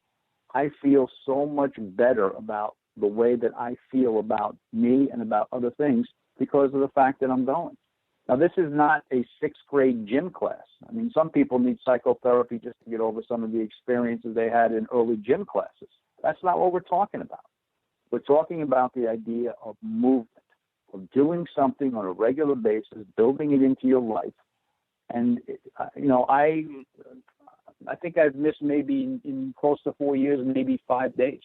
I feel so much better about the way that I feel about me and about other things because of the fact that I'm going. Now, this is not a 6th grade gym class. I mean, some people need psychotherapy just to get over some of the experiences they had in early gym classes. That's not what we're talking about. We're talking about the idea of movement, of doing something on a regular basis, building it into your life. And, I think I've missed maybe in close to 4 years, maybe 5 days.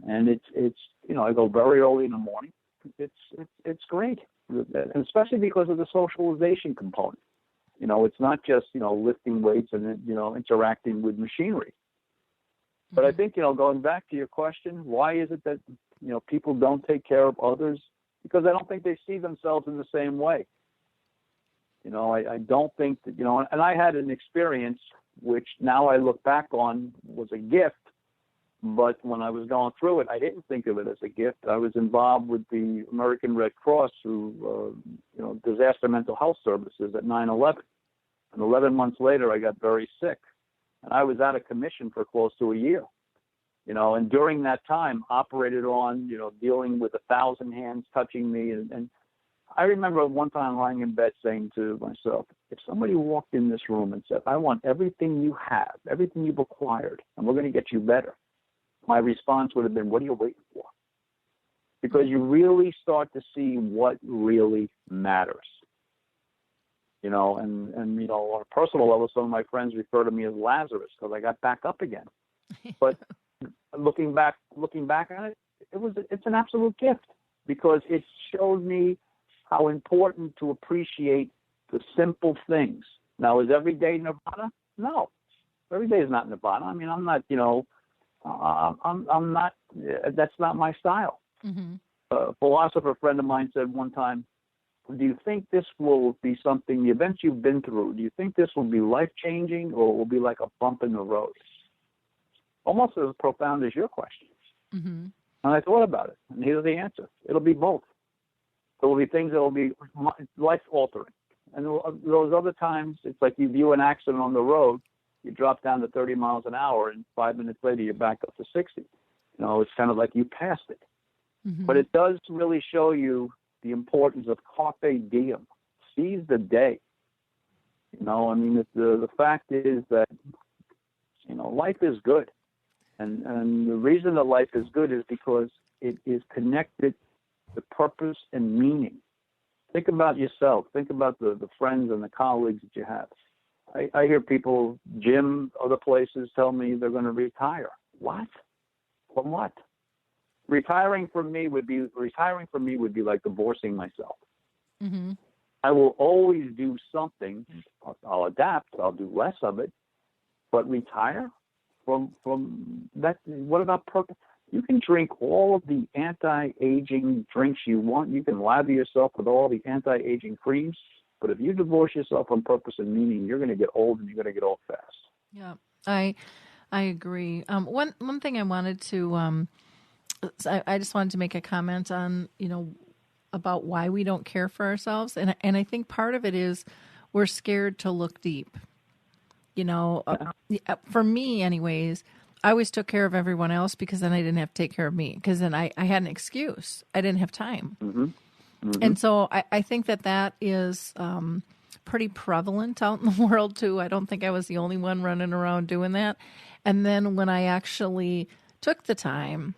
And it's I go very early in the morning. It's great, and especially because of the socialization component. It's not just lifting weights and interacting with machinery. But I think going back to your question, why is it that people don't take care of others? Because I don't think they see themselves in the same way. I don't think that and I had an experience which now I look back on was a gift. But when I was going through it, I didn't think of it as a gift. I was involved with the American Red Cross through, disaster mental health services at 9/11. And 11 months later, I got very sick. And I was out of commission for close to a year. And during that time, operated on, dealing with 1,000 hands touching me. And I remember one time lying in bed saying to myself, if somebody walked in this room and said, I want everything you have, everything you've acquired, and we're going to get you better, my response would have been, what are you waiting for? Because you really start to see what really matters. And on a personal level, some of my friends refer to me as Lazarus because I got back up again. But looking back on it, it's an absolute gift because it showed me how important to appreciate the simple things. Now, is every day nirvana? No. Every day is not nirvana. I mean, I'm not, I'm not, that's not my style. Mm-hmm. A philosopher friend of mine said one time, do you think this will be something, the events you've been through, do you think this will be life-changing or will be like a bump in the road? Almost as profound as your question. Mm-hmm. And I thought about it, and here's the answer. It'll be both. There will be things that will be life-altering. And those other times, it's like you view an accident on the road, you drop down to 30 miles an hour, and 5 minutes later, you're back up to 60. It's kind of like you passed it. Mm-hmm. But it does really show you the importance of carpe diem. Seize the day. The fact is that, life is good. And the reason that life is good is because it is connected to purpose and meaning. Think about yourself. Think about the friends and the colleagues that you have. I hear people, gym, other places, tell me they're going to retire. What? From what? Retiring for me would be like divorcing myself. Mm-hmm. I will always do something. I'll adapt. I'll do less of it. But retire from that? What about purpose? You can drink all of the anti-aging drinks you want. You can lather yourself with all the anti-aging creams. But if you divorce yourself from purpose and meaning, you're going to get old, and you're going to get old fast. Yeah, I agree. One thing I wanted to, I just wanted to make a comment on, about why we don't care for ourselves, and I think part of it is we're scared to look deep. For me, anyways, I always took care of everyone else because then I didn't have to take care of me, because then I had an excuse. I didn't have time. Mm-hmm. Mm-hmm. And so I think that is pretty prevalent out in the world, too. I don't think I was the only one running around doing that. And then when I actually took the time,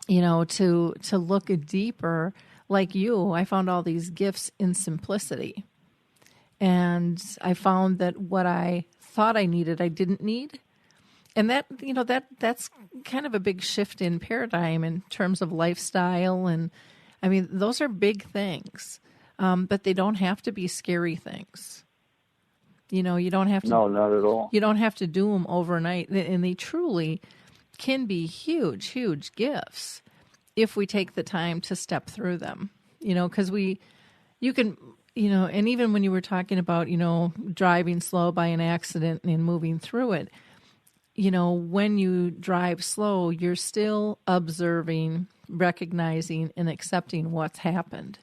to look deeper, like you, I found all these gifts in simplicity. And I found that what I thought I needed, I didn't need. And that's kind of a big shift in paradigm in terms of lifestyle. And I mean, those are big things, but they don't have to be scary things. You don't have to. No, not at all. You don't have to do them overnight. And they truly can be huge, huge gifts if we take the time to step through them, because you can, and even when you were talking about, driving slow by an accident and moving through it, when you drive slow, you're still observing, recognizing, and accepting what's happened.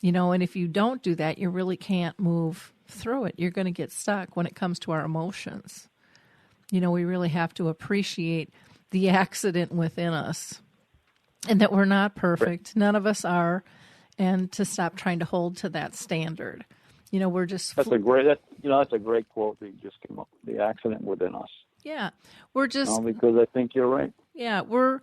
And if you don't do that, you really can't move through it. You're going to get stuck when it comes to our emotions. We really have to appreciate the accident within us and that we're not perfect. None of us are. And to stop trying to hold to that standard. We're just... That's a great quote that you just came up with, the accident within us. Yeah. We're just... because I think you're right. Yeah. We're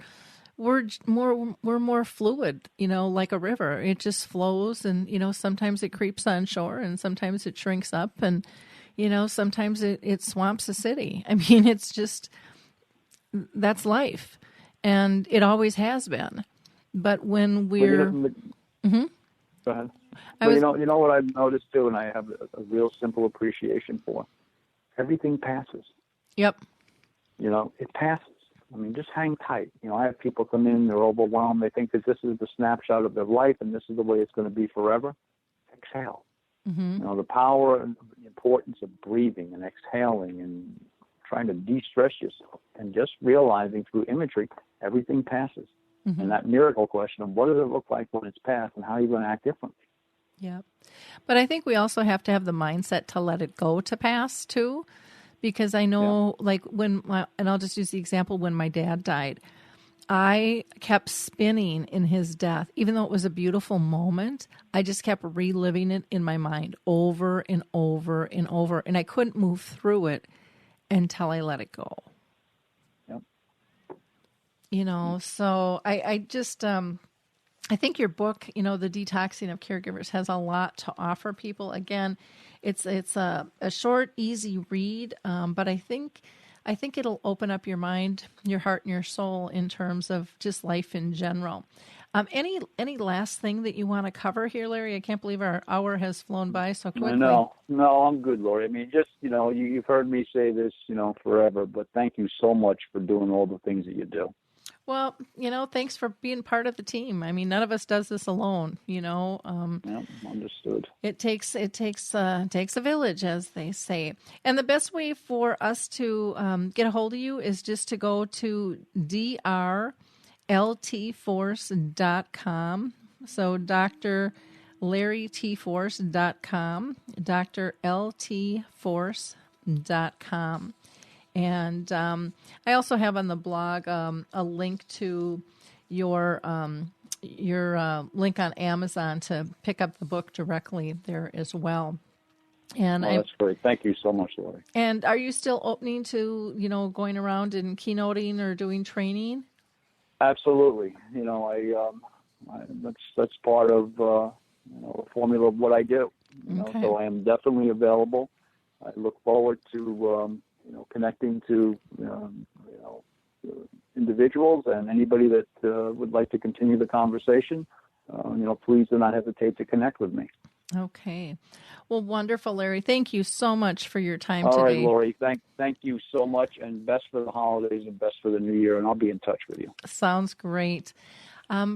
more fluid, like a river. It just flows and, sometimes it creeps on shore and sometimes it shrinks up and, sometimes it swamps a city. I mean, it's just, that's life. And it always has been. But when we're... Mm-hmm. Go ahead. You know what I've noticed too, and I have a real simple appreciation for? Everything passes. Yep. It passes. I mean, just hang tight. I have people come in, they're overwhelmed. They think that this is the snapshot of their life and this is the way it's going to be forever. Exhale. Mm-hmm. The power and the importance of breathing and exhaling and trying to de-stress yourself and just realizing through imagery, everything passes. Mm-hmm. And that miracle question of what does it look like when it's past and how are you going to act differently? Yeah. But I think we also have to have the mindset to let it go to pass too. Because I know, like and I'll just use the example when my dad died, I kept spinning in his death. Even though it was a beautiful moment, I just kept reliving it in my mind over and over and over. And I couldn't move through it until I let it go. Yep. So I just, I think your book, The Detoxing of Caregivers, has a lot to offer people. Again, it's a short, easy read, but I think it'll open up your mind, your heart, and your soul in terms of just life in general. Any last thing that you want to cover here, Larry? I can't believe our hour has flown by so quickly. No, I'm good, Lori. I mean, just you've heard me say this, forever, but thank you so much for doing all the things that you do. Well, thanks for being part of the team. I mean, none of us does this alone, Yeah, understood. It takes a village, as they say. And the best way for us to get a hold of you is just to go to drltforce.com. So drlarrytforce.com, drltforce.com. And I also have on the blog a link to your link on Amazon to pick up the book directly there as well. And that's great. Thank you so much, Lori. And are you still opening to going around and keynoting or doing training? Absolutely. That's part of the formula of what I do. Okay. So I am definitely available. I look forward to connecting to individuals and anybody that would like to continue the conversation. Please do not hesitate to connect with me. Okay. Well, wonderful, Larry. Thank you so much for your time today. All right, Lori. Thank you so much, and best for the holidays and best for the new year, and I'll be in touch with you. Sounds great.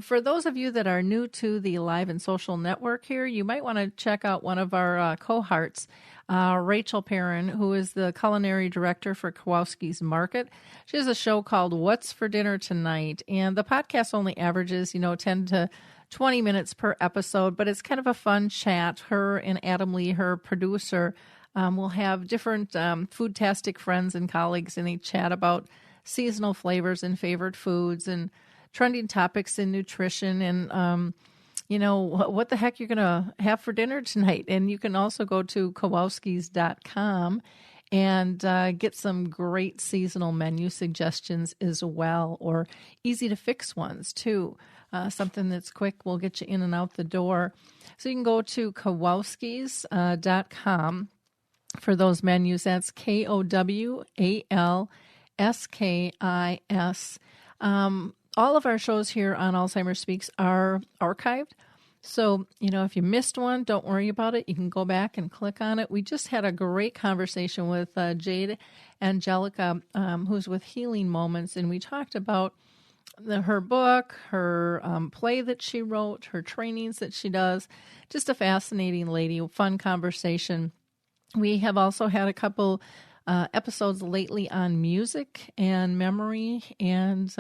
For those of you that are new to the Alive and Social Network here, you might want to check out one of our cohorts. Rachel Perrin, who is the culinary director for Kowalski's Market. She has a show called What's for Dinner Tonight, and the podcast only averages, 10 to 20 minutes per episode, but it's kind of a fun chat. Her and Adam Lee, her producer, will have different foodtastic friends and colleagues, and they chat about seasonal flavors and favorite foods and trending topics in nutrition and what the heck you're going to have for dinner tonight. And you can also go to Kowalskis.com and get some great seasonal menu suggestions as well, or easy to fix ones too. Something that's quick will get you in and out the door. So you can go to Kowalskis.com for those menus. That's KOWALSKIS. All of our shows here on Alzheimer's Speaks are archived. So, if you missed one, don't worry about it. You can go back and click on it. We just had a great conversation with Jade Angelica, who's with Healing Moments, and we talked about her book, her play that she wrote, her trainings that she does. Just a fascinating lady, fun conversation. We have also had a couple episodes lately on music and memory and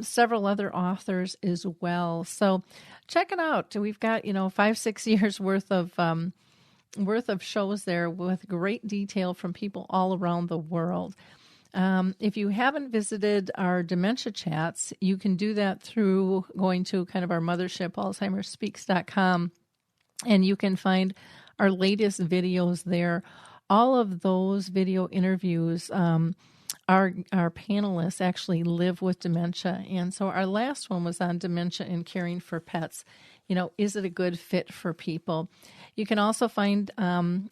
several other authors as well. So check it out. We've got, 5-6 years worth of shows there with great detail from people all around the world. If you haven't visited our dementia chats, you can do that through going to kind of our mothership, alzheimersspeaks.com, and you can find our latest videos there. All of those video interviews, our panelists actually live with dementia. And so our last one was on dementia and caring for pets. Is it a good fit for people? You can also find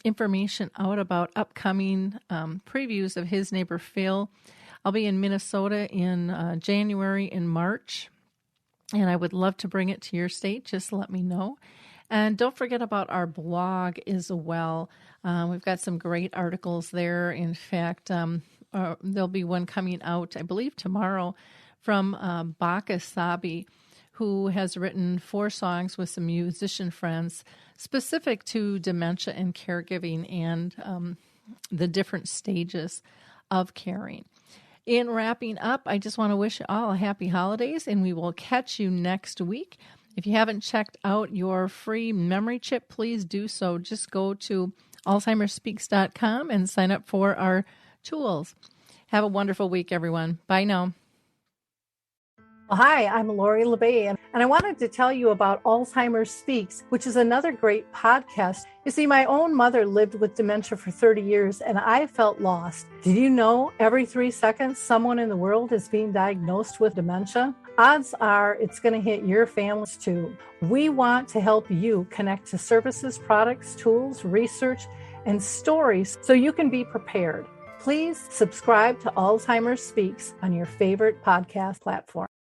information out about upcoming previews of His Neighbor Phil. I'll be in Minnesota in January and March, and I would love to bring it to your state. Just let me know. And don't forget about our blog as well. We've got some great articles there. In fact, there'll be one coming out, I believe, tomorrow from Baka Sabi, who has written 4 songs with some musician friends specific to dementia and caregiving and the different stages of caring. In wrapping up, I just want to wish you all a happy holidays, and we will catch you next week. If you haven't checked out your free memory chip, please do so. Just go to alzheimersspeaks.com and sign up for our tools. Have a wonderful week, everyone. Bye now. Well, hi, I'm Lori LeBay, and I wanted to tell you about Alzheimer's Speaks, which is another great podcast. You see, my own mother lived with dementia for 30 years, and I felt lost. Did you know every 3 seconds someone in the world is being diagnosed with dementia? Odds are it's going to hit your families too. We want to help you connect to services, products, tools, research, and stories so you can be prepared. Please subscribe to Alzheimer's Speaks on your favorite podcast platform.